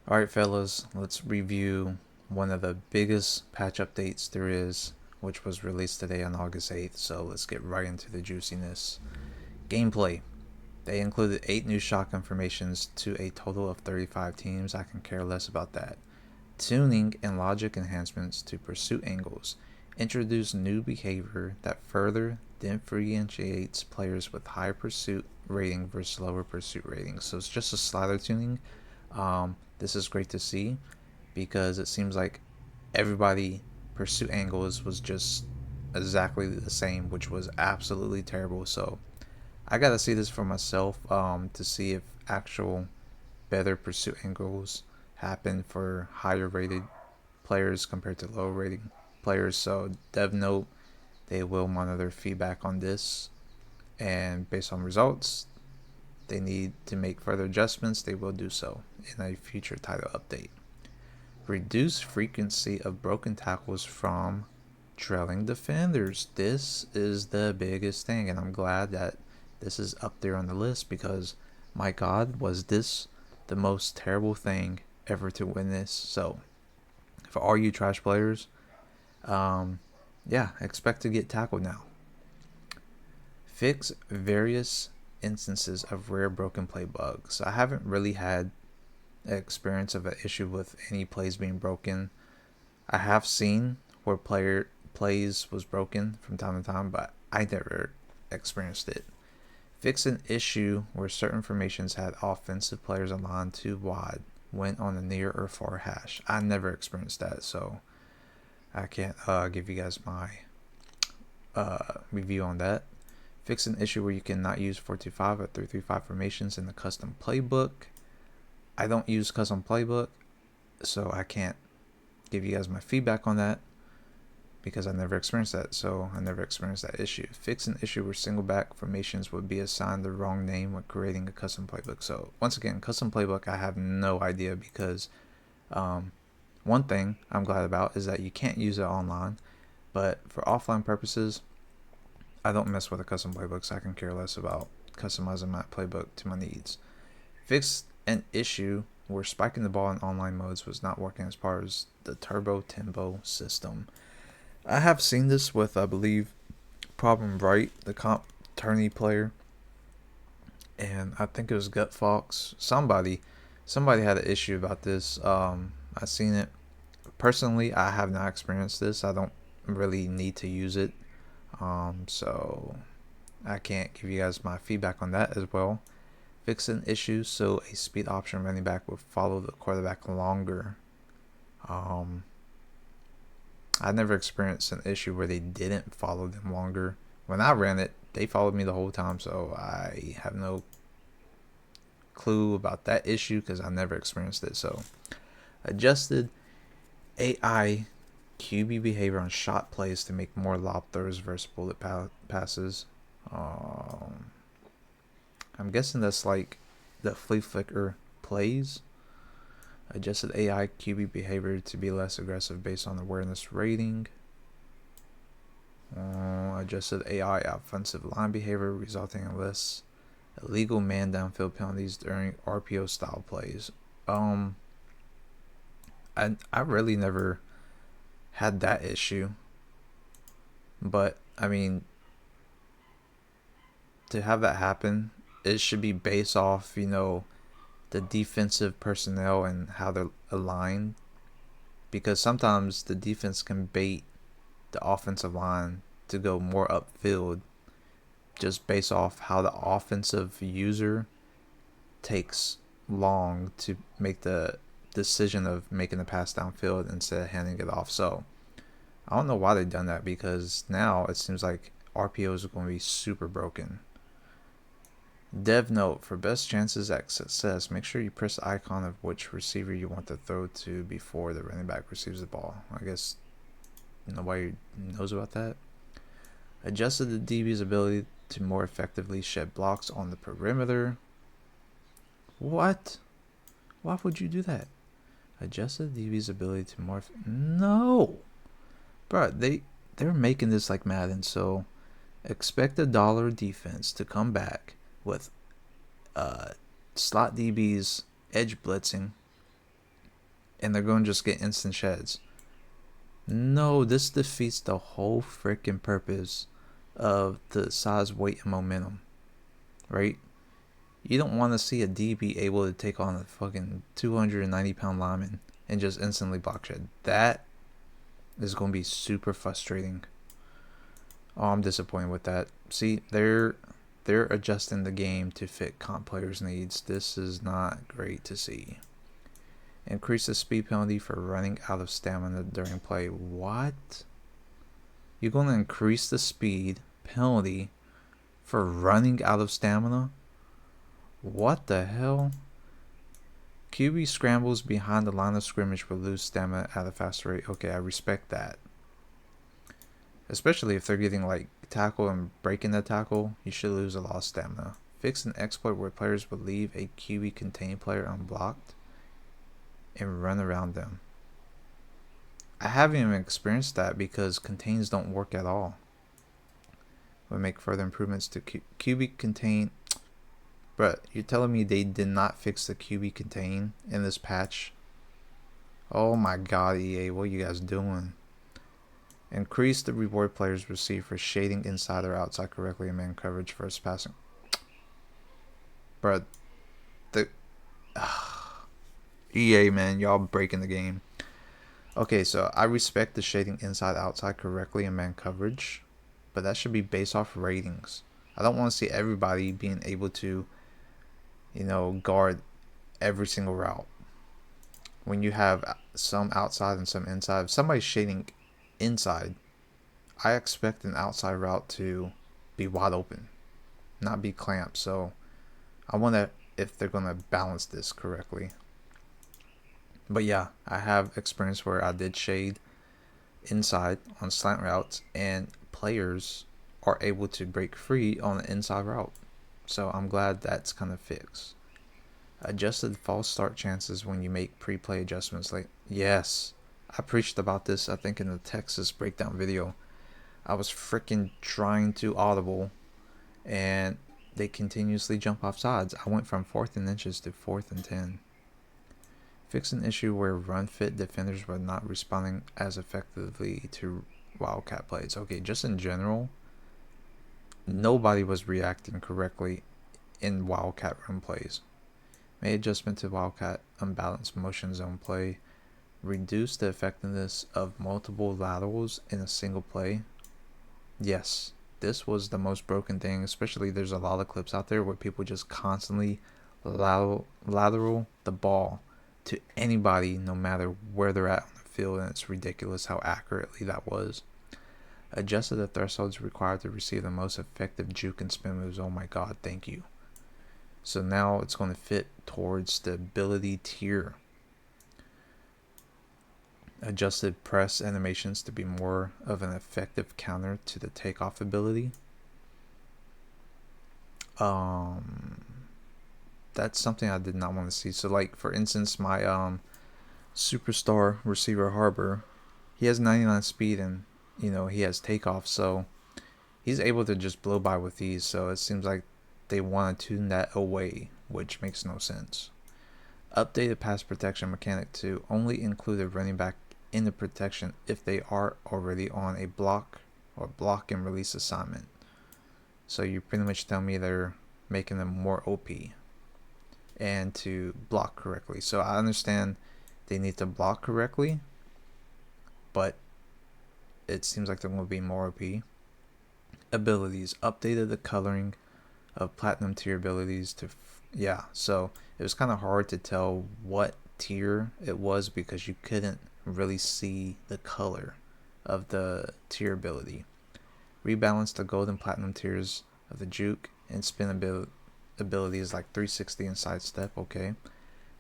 Alright, fellas, let's review one of the biggest patch updates there is, which was released today on August 8th. So let's get right into the juiciness. Gameplay. They included 8 new shot confirmations to a total of 35 teams. I can care less about that. Tuning and logic enhancements to pursuit angles. Introduce new behavior that further differentiates players with high pursuit rating versus lower pursuit ratings. So it's just a slider tuning. This is great to see because it seems like everybody pursuit angles was just exactly the same, which was absolutely terrible. So I gotta see this for myself to see if actual better pursuit angles happen for higher rated players compared to lower rating players. So dev note, they will monitor feedback on this, and based on results, they need to make further adjustments. They will do so in a future title update. Reduce frequency of broken tackles from trailing defenders. This is the biggest thing, and I'm glad that this is up there on the list because, my God, was this the most terrible thing ever to witness. So, for all you trash players, um, yeah, expect to get tackled now. Fix various instances of rare broken play bugs. I haven't really had experience of an issue with any plays being broken. I have seen where player plays was broken from time to time, but I never experienced it. Fix an issue where certain formations had offensive players aligned too wide went on a near or far hash. I never experienced that, so I can't give you guys my review on that. Fix an issue where you cannot use 425 or 335 formations in the custom playbook. I don't use custom playbook, so I can't give you guys my feedback on that because I never experienced that. So I never experienced that issue. Fix an issue where single back formations would be assigned the wrong name when creating a custom playbook. So once again, custom playbook, I have no idea because one thing I'm glad about is that you can't use it online, but for offline purposes, I don't mess with a custom playbook, so I can care less about customizing my playbook to my needs. Fix an issue where spiking the ball in online modes was not working as part of the Turbo Timbo system. I have seen this with, I believe, Problem Bright, the comp tourney player, and I think it was Gut Fox. Somebody had an issue about this. I seen it personally. I have not experienced this. I don't really need to use it, so I can't give you guys my feedback on that as well. Fix an issue so a speed option running back will follow the quarterback longer. Um, I never experienced an issue where they didn't follow them longer. When I ran it, they followed me the whole time, so I have no clue about that issue because I never experienced it. So, adjusted AI QB behavior on shot plays to make more lob throws versus bullet passes. I'm guessing that's like the flea flicker plays. Adjusted AI QB behavior to be less aggressive based on awareness rating. Adjusted AI offensive line behavior resulting in less illegal man downfield penalties during RPO style plays. I really never had that issue, but I mean, to have that happen, it should be based off the defensive personnel and how they're aligned, because sometimes the defense can bait the offensive line to go more upfield just based off how the offensive user takes long to make the decision of making the pass downfield instead of handing it off. So I don't know why they've done that because now it seems like RPOs are going to be super broken. Dev note, for best chances at success, make sure you press the icon of which receiver you want to throw to before the running back receives the ball. I guess nobody knows about that. Adjusted the DB's ability to more effectively shed blocks on the perimeter. What? Why would you do that? Adjusted DB's ability to more... No! Bro, they're making this like Madden, so expect the dollar defense to come back with slot DBs edge blitzing and they're going to just get instant sheds. No, this defeats the whole freaking purpose of the size, weight, and momentum, right? You don't want to see a D be able to take on a fucking 290-pound lineman and just instantly block shed. That is going to be super frustrating. Oh, I'm disappointed with that. See, they're adjusting the game to fit comp players' needs. This is not great to see. Increase the speed penalty for running out of stamina during play. What? You're going to increase the speed penalty for running out of stamina? What the hell? QB scrambles behind the line of scrimmage will lose stamina at a faster rate. Okay, I respect that. Especially if they're getting like tackle and breaking the tackle, you should lose a lot of stamina. Fix an exploit where players will leave a QB contained player unblocked and run around them. I haven't even experienced that because contains don't work at all. We'll make further improvements to QB contain. But you're telling me they did not fix the QB contain in this patch? Oh my god, EA, what are you guys doing? Increase the reward players receive for shading inside or outside correctly in man coverage first passing. But the EA, man, y'all breaking the game. Okay, so I respect the shading inside outside correctly in man coverage, but that should be based off ratings. I don't want to see everybody being able to, guard every single route. When you have some outside and some inside, if somebody's shading inside, I expect an outside route to be wide open, not be clamped. So I wonder if they're going to balance this correctly. But yeah, I have experience where I did shade inside on slant routes and players are able to break free on the inside route. So I'm glad that's kind of fixed. Adjusted false start chances when you make pre-play adjustments. Like, yes, I preached about this, I think, in the Texas breakdown video. I was freaking trying to audible and they continuously jump off sides. I went from 4th and inches to 4th and 10. Fix an issue where run fit defenders were not responding as effectively to Wildcat plays. Okay, just in general, nobody was reacting correctly in Wildcat run plays. Made adjustment to Wildcat unbalanced motion zone play. Reduce the effectiveness of multiple laterals in a single play. Yes, this was the most broken thing, especially there's a lot of clips out there where people just constantly lateral the ball to anybody no matter where they're at on the field, and it's ridiculous how accurately that was. Adjusted the thresholds required to receive the most effective juke and spin moves. Oh my god, thank you. So now it's going to fit towards the ability tier. Adjusted press animations to be more of an effective counter to the takeoff ability. That's something I did not want to see. So like for instance, my superstar receiver Harbor, he has 99 speed and he has takeoff, so he's able to just blow by with ease. So it seems like they want to tune that away, which makes no sense. Updated pass protection mechanic to only include a running back in the protection if they are already on a block or block and release assignment. So you pretty much tell me they're making them more OP and to block correctly. So I understand they need to block correctly, but it seems like they're going to be more OP. Abilities. Updated the coloring of platinum tier abilities to so it was kind of hard to tell what tier it was because you couldn't really see the color of the tier ability. Rebalance the gold and platinum tiers of the juke and spin abilities like 360 and sidestep. Okay.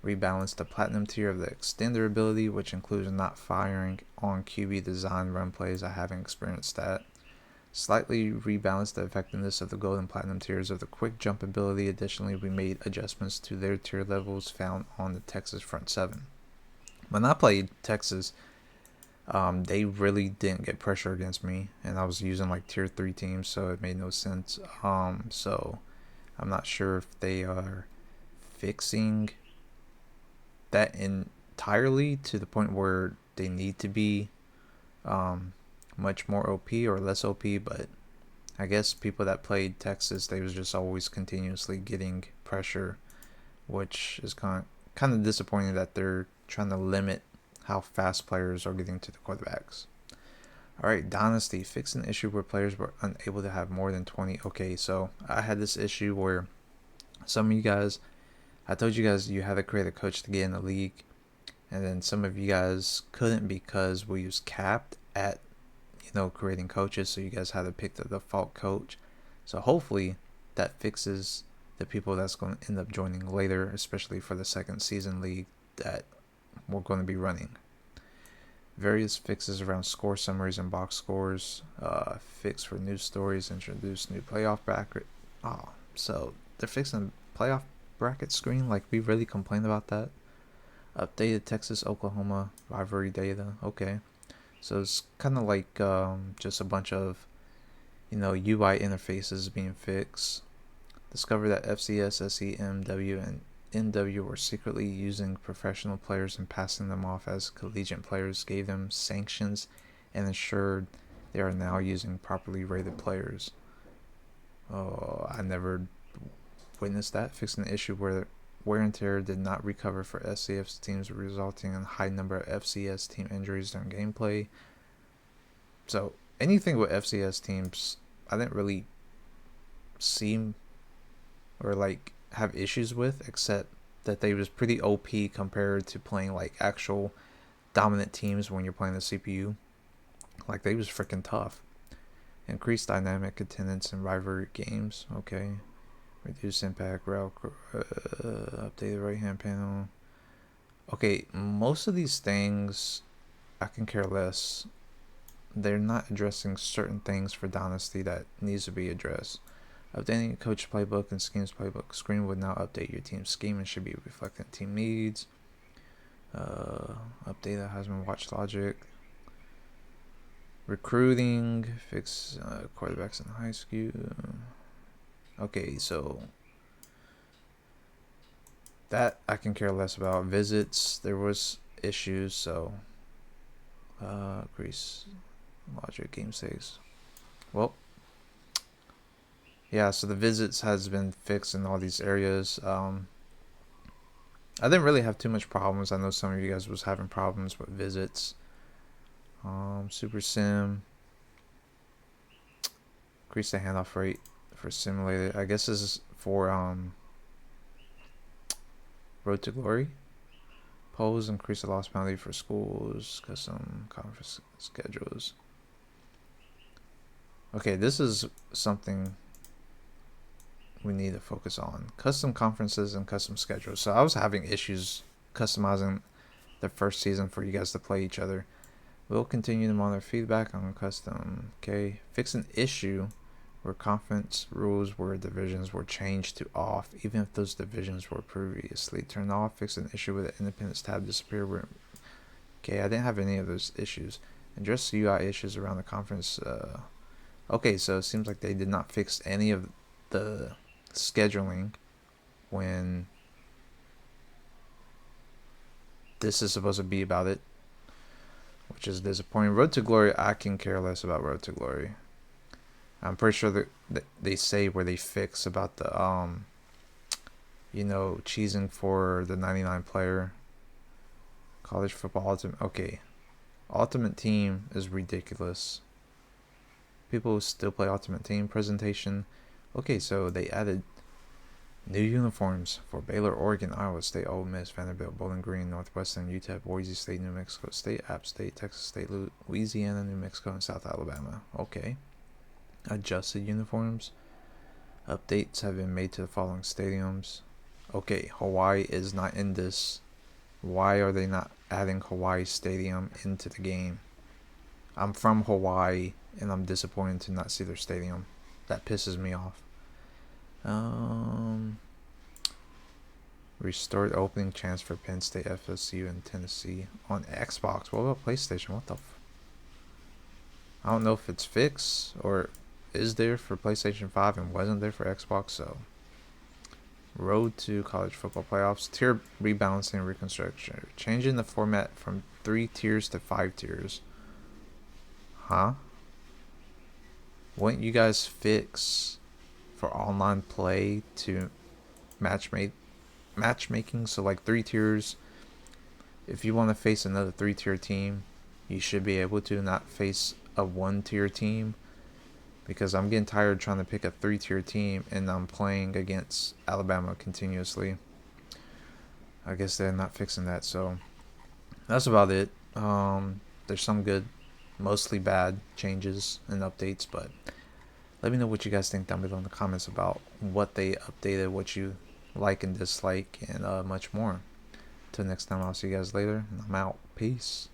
Rebalance the platinum tier of the extender ability, which includes not firing on QB design run plays. I haven't experienced that. Slightly rebalance the effectiveness of the gold and platinum tiers of the quick jump ability. Additionally, we made adjustments to their tier levels found on the Texas front seven. When I played Texas, they really didn't get pressure against me, and I was using like tier 3 teams, so it made no sense. So I'm not sure if they are fixing that entire entirely to the point where they need to be much more OP or less OP, but I guess people that played Texas, they was just always continuously getting pressure, which is kind of disappointing that they're trying to limit how fast players are getting to the quarterbacks. All right, Dynasty, fix an issue where players were unable to have more than 20. Okay, so I had this issue where some of you guys, I told you guys you had to create a coach to get in the league, and then some of you guys couldn't because we was capped at creating coaches, so you guys had to pick the default coach. So hopefully that fixes the people that's going to end up joining later, especially for the second season league that we're going to be running. Various fixes around score summaries and box scores, fix for news stories, introduce new playoff bracket. So they're fixing playoff bracket screen. Like, we really complained about that. Updated Texas-Oklahoma rivalry data. Okay. So it's kind of like just a bunch of, UI interfaces being fixed. Discovered that FCS, SEMW, and NW were secretly using professional players and passing them off as collegiate players, gave them sanctions, and ensured they are now using properly rated players. Oh, I never witnessed that. Fixing the issue where wear and tear did not recover for SCF's teams, resulting in a high number of FCS team injuries during gameplay. So anything with FCS teams, I didn't really see or have issues with, except that they was pretty OP compared to playing like actual dominant teams when you're playing the CPU. Like, they was freaking tough. Increased dynamic attendance in rivalry games. Okay. Reduce impact, route, updated right hand panel. Okay, most of these things I can care less. They're not addressing certain things for Dynasty that needs to be addressed. Updating coach playbook and schemes playbook screen would now update your team's scheme and should be reflecting team needs. Update that has been watch logic. Recruiting, fix quarterbacks in high school. Okay, so that I can care less about. Visits, there was issues, so increase logic game saves. Well, yeah, so the visits has been fixed in all these areas. I didn't really have too much problems. I know some of you guys was having problems with visits. Super sim, increase the handoff rate for simulated. I guess this is for Road to Glory. Polls, increase the loss penalty for schools, custom conference schedules. Okay, this is something we need to focus on. Custom conferences and custom schedules. So I was having issues customizing the first season for you guys to play each other. We'll continue to monitor feedback on custom. Okay, fix an issue where conference rules where divisions were changed to off, even if those divisions were previously turned off. Fix an issue where the independence tab disappeared. Okay, I didn't have any of those issues. Address UI issues around the conference. Okay, so it seems like they did not fix any of the scheduling when this is supposed to be about it, which is disappointing. Road to Glory, I can care less about Road to Glory. I'm pretty sure that they say where they fix about the cheesing for the 99 player. College football ultimate. Okay, Ultimate Team is ridiculous. People still play Ultimate Team. Presentation. Okay, so they added new uniforms for Baylor, Oregon, Iowa State, Ole Miss, Vanderbilt, Bowling Green, Northwestern, UTEP, Boise State, New Mexico State, App State, Texas State, Louisiana, New Mexico, and South Alabama. Okay. Adjusted uniforms. Updates have been made to the following stadiums. Okay, Hawaii is not in this. Why are they not adding Hawaii Stadium into the game? I'm from Hawaii, and I'm disappointed to not see their stadium. That pisses me off. Restored opening chance for Penn State, FSU, and Tennessee on Xbox. What about PlayStation? What the I don't know if it's fixed or is there for PlayStation 5 and wasn't there for Xbox, so Road to college football playoffs. Tier rebalancing and reconstruction. Changing the format from 3 tiers to 5 tiers. Huh? Wouldn't you guys fix for online play to matchmaking? So like 3 tiers. If you want to face another 3-tier team, you should be able to not face a 1-tier team. Because I'm getting tired trying to pick a 3-tier team and I'm playing against Alabama continuously. I guess they're not fixing that, so that's about it. There's some good, mostly bad changes and updates, but let me know what you guys think down below in the comments about what they updated, what you like and dislike, and much more. Till next time, I'll see you guys later, and I'm out. Peace.